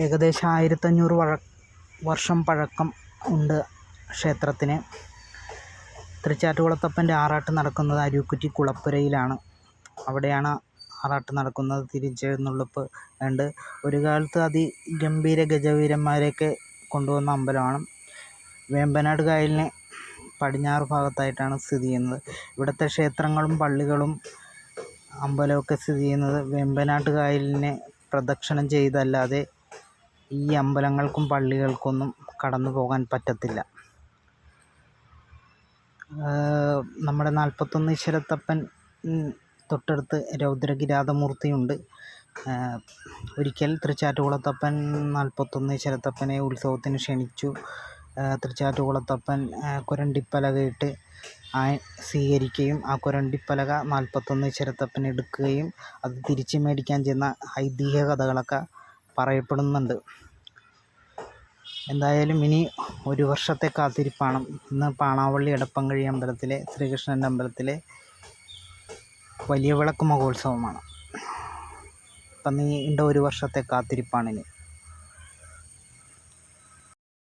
ഏകദേശം 1500 വർഷം പഴക്കം ഉണ്ട് ക്ഷേത്രത്തിന്. തൃച്ചാറ്റുകുളത്തപ്പൻ്റെ ആറാട്ട് നടക്കുന്നത് അരുക്കുറ്റി കുളപ്പുരയിലാണ്. അവിടെയാണ് ആറാട്ട് നടക്കുന്നത്. തിരിച്ചെഴുന്നള്ളിപ്പ് ഉണ്ട്. ഒരു കാലത്ത് അതിഗംഭീര ഗജവീരന്മാരെയൊക്കെ കൊണ്ടുവന്ന അമ്പലമാണ്. വേമ്പനാട് കായലിന് പടിഞ്ഞാറ് ഭാഗത്തായിട്ടാണ് സ്ഥിതി ചെയ്യുന്നത്. ഇവിടുത്തെ ക്ഷേത്രങ്ങളും പള്ളികളും അമ്പലമൊക്കെ സ്ഥിതി ചെയ്യുന്നത് വേമ്പനാട്ട് കായലിനെ പ്രദക്ഷിണം ചെയ്തല്ലാതെ ഈ അമ്പലങ്ങൾക്കും പള്ളികൾക്കൊന്നും കടന്നു പോകാൻ പറ്റത്തില്ല. നമ്മുടെ 41 ഈശ്വരത്തപ്പൻ തൊട്ടടുത്ത് രൗദ്രകിരാതമൂർത്തിയുണ്ട്. ഒരിക്കൽ തൃച്ചാറ്റുകുളത്തപ്പൻ 41 ഈശ്വരത്തപ്പനെ ഉത്സവത്തിന് ക്ഷണിച്ചു. തൃച്ചാറ്റുകുളത്തപ്പൻ കുരണ്ടിപ്പലകയിട്ട് സ്വീകരിക്കുകയും ആ കുരണ്ടിപ്പലക 41 ഈശ്വരത്തപ്പൻ എടുക്കുകയും അത് തിരിച്ച് മേടിക്കാൻ ചെന്ന ഐതിഹ്യ കഥകളൊക്കെ പറയപ്പെടുന്നുണ്ട്. എന്തായാലും ഇനി ഒരു വർഷത്തെ കാത്തിരിപ്പാണ്. ഇന്ന് പാണാവള്ളി എടപ്പങ്കഴി അമ്പലത്തിലെ ശ്രീകൃഷ്ണൻ്റെ അമ്പലത്തിലെ വലിയ വിളക്ക് മഹോത്സവമാണ്. അപ്പം നീണ്ട ഒരു വർഷത്തെ കാത്തിരിപ്പാണിനി.